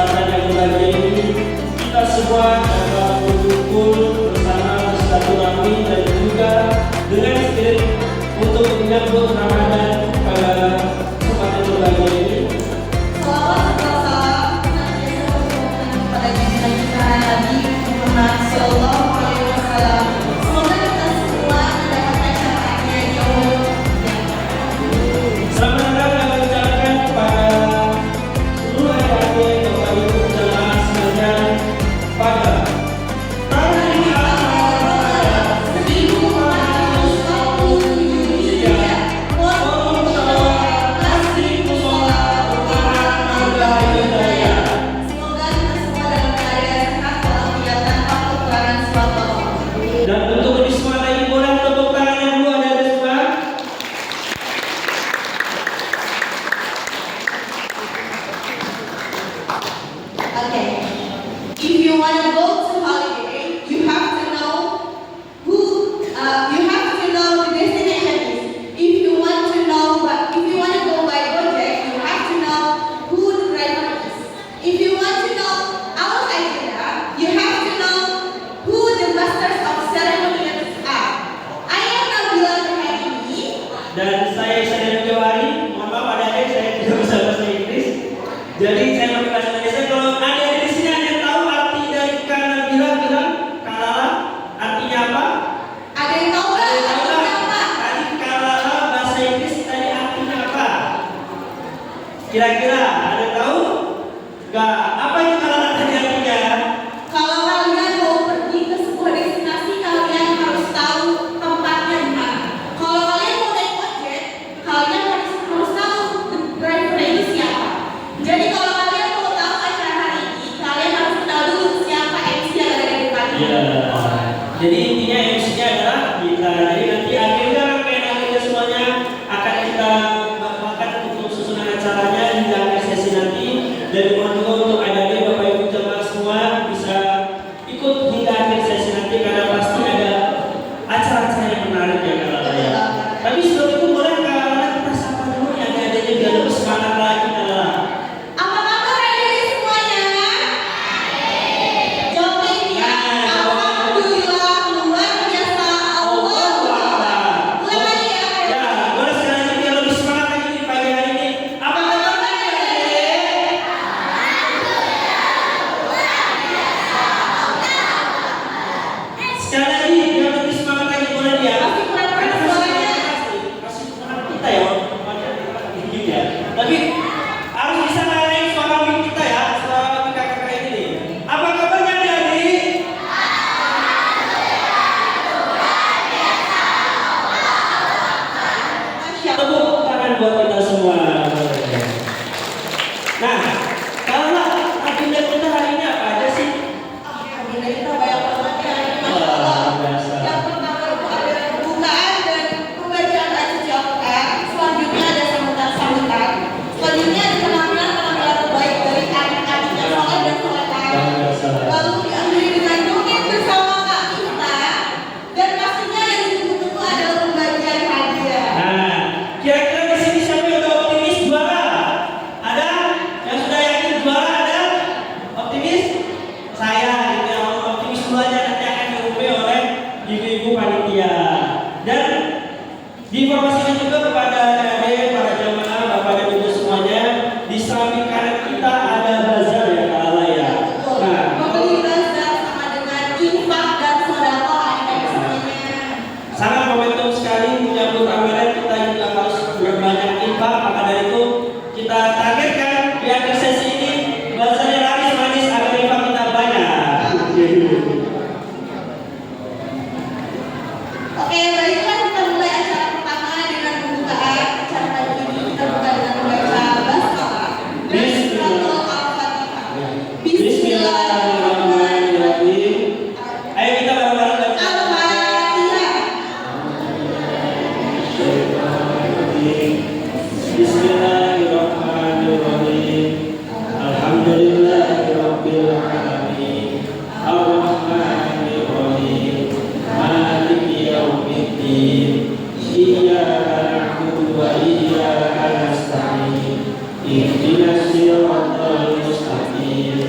kesempatan yang berbahagia ini kita semua dapat berkumpul bersama bersilaturahmi dan juga dengan spirit untuk menyambut Ramadan pada kesempatan berbahagia ini. Salawat serta salam kepada junjungan kita Nabi Muhammad Sallallahu Alaihi Wasallam. Semoga kita semua mendapatkan syafaatnya jauh. Selamat datang kami ucapkan kepada seluruh adik-adik, Bapak Ibu jemaah sekalian pada tahun Al-Fatihah 1427 Hijriah. Forum Syawal Tasdik Musola Perumahan Hidayah. Semoga kita semua dalam keadaan sehat walafiat tanpa kekurangan suatu. Dan untuk lebih semangat lagi boleh tepuk tangan yang dua dari semua. Okay. If you want to go to holiday, you have to know the destination is. If you want to go by Gojek, you have to know who the driver is. If you want to know our agenda, you have to know who the masters of ceremonies are. I am Nabila Rahimi. Dan saya Sadar Jawari, mohon maaf adik-adik saya tidak bisa bahasa Inggris. Jadi saya pakai bahasa Indonesia. Kalau adik-adik di sini ada yang tahu arti dari Kanabila bilang kalala artinya apa? Ada yang tahu nggak? Ada yang tahu Artinya nggak? apa? Tadi kalala bahasa Inggris tadi artinya apa? Kira-kira ada yang tahu? Nggak. Apa itu kalala tadi artinya? Kalau kalian mau pergi ke sebuah destinasi, kalian harus tahu tempatnya di mana. Kalau kalian mau naik ojek, kalian harus tahu driver ini siapa. Jadi kalau kalian mau tahu acara hari ini, kalian harus tahu dulu siapa MC yang ada di depannya. Iya. Jadi intinya MC-nya adalah kita. Jadi nanti akhirnya rangkaian semuanya akan kita bahkan untuk susunan acaranya di akhir sesi nanti. Dan mohon juga untuk adik-adik Bapak Ibu jemaah semua bisa ikut hingga akhir sesi nanti karena pasti ada acara-acara yang menarik ya Kak ya. Tapi sebelum itu boleh Kak kita sapa dulu ya adik-adiknya biar lebih semangat lagi Kak. Apa kabar adik-adik semuanya? Jawabin ya. Alhamdulillah, luar biasa. Allahu Akbar. Ulang lagi ya. Ya, boleh sekali lagi biar lebih semangat lagi di pagi hari ini. Apa kabar adik-adik? Sekali lagi biar lebih semangat lagi boleh ya. Masih kurang-kurang suaranya. Masih kurang kita ya. Tinggi ya. Tapi harus bisa naik suara mic kita ya, suara mic kakak ini nih. Apa kabarnya adik-adik? Tepuk tangan buat kita semua. Nah, kalau agenda kita hari ini apa aja sih? Agenda kita banyak banget ya. Wah, biasa. Yang pertama itu ada pembukaan dan pembacaan ayat Al-Quran. Selanjutnya ada sambutan. Selanjutnya ada penampilan terbaik dari adik-adik yang soleh dan solehah. Lalu diakhiri dengan dongeng bersama Kak Ita. Dan pastinya yang ditunggu-tunggu adalah pembagian hadiah. Nah, kira-kira di sini siapa yang udah optimis juara? Ada? Yang sudah yakin juara ada? Optimis? Saya gitu ya, optimis dulu aja nanti akan diumumkan oleh ibu-ibu panitia. Dan diinformasikan juga kepada adik-adik, para jamaah, bapak dan ibu semuanya, di samping kanan kita ada bazar ya Kak Ala ya. Nah, Membeli bazar sama dengan infak dan sedekah adik-adik semuanya. sangat momentum sekali menyambut Ramadan, kita juga harus berbanyak infak. Maka dari itu kita targetkan di akhir sesi ini bazarnya laris manis agar infak kita banyak. Oke, baiklah kita mulai acara pertama dengan pembukaan. Acara kali ini kita buka dengan membaca basmalah dan suratul Al-Fatihah. Bismillahirrahmanirrahim. Ayo kita bareng-bareng baca. Al-Fatihah. Bismillahirrahmanirrahim. Alhamdulillahirabbil alamin. Arrahmanirrahim. Maliki yaumiddin. Iyyaka na'budu wa iyyaka nasta'in. Ihdinas siratal mustaqim.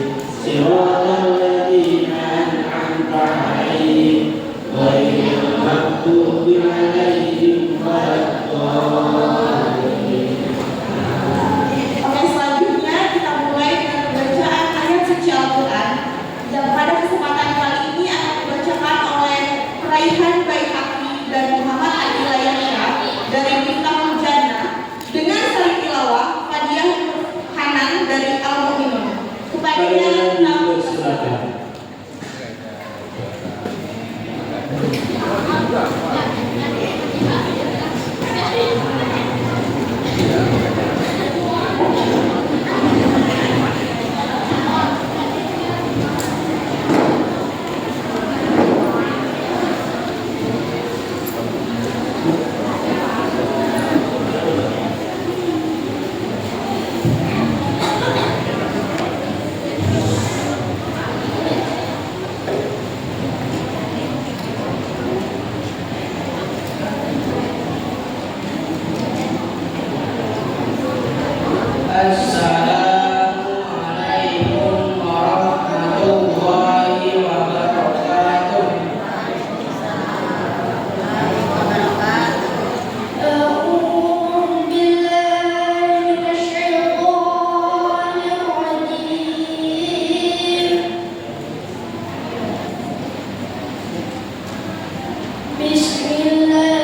kalian dipersilakan. Assalamualaikum warahmatullahi wabarakatuh. أعوذ بالله من الشيطان الرجيم. بسم الله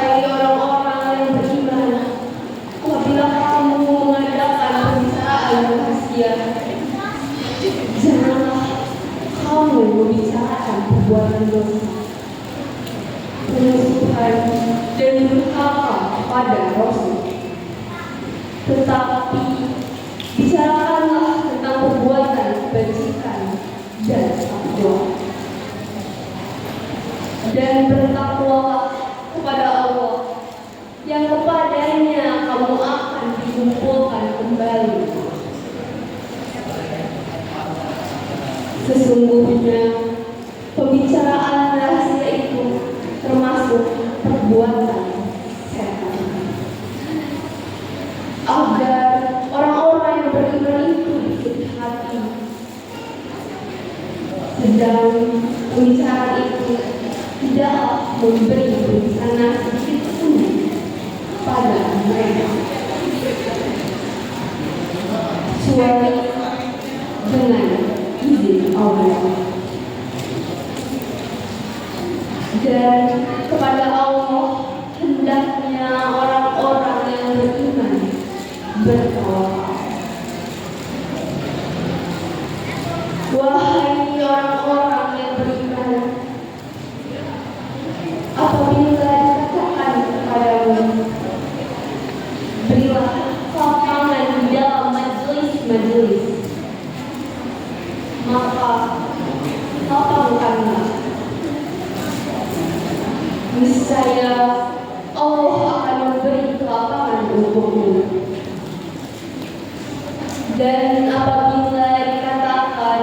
Wahai orang-orang yang beriman, apabila kamu mengadakan pembicaraan rahasia, janganlah kamu membicarakan perbuatan dosa, pemusuhan dan durhaka kepada Rasul. Tetapi bicarakanlah tentang perbuatan kebajikan dan takwa. Dan bertakwalah kepada Allah, yang kepadanya kamu akan dikumpulkan kembali. Sesungguhnya pembicaraan rahasia itu termasuk perbuatan setan, agar orang-orang yang beriman itu bersedih hati. Sedang pembicaraan itu tidak memberi bencana sedikit pun pada mereka, kecuali dengan izin Allah. Dan kepada Allah hendaknya orang-orang yang beriman bertawakal. Wahai orang-orang yang beriman, apabila dikatakan kepadamu, berilah lapangan di dalam majelis-majelis, maka lapangkanlah. Niscaya Allah akan memberi kelapangan untukmu. Dan apabila dikatakan,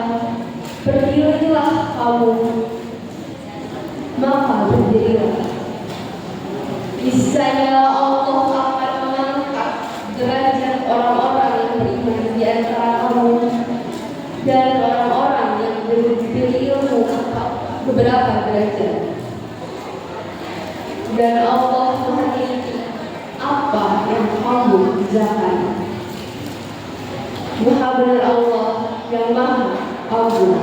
berdirilah kamu, maka berdirilah. Niscaya Allah akan mengangkat derajat orang-orang yang beriman di antara kamu dan orang-orang yang diberi ilmu beberapa derajat. Dan Allah mengerti apa yang kamu kerjakan. Maha benar Allah yang Maha Agung.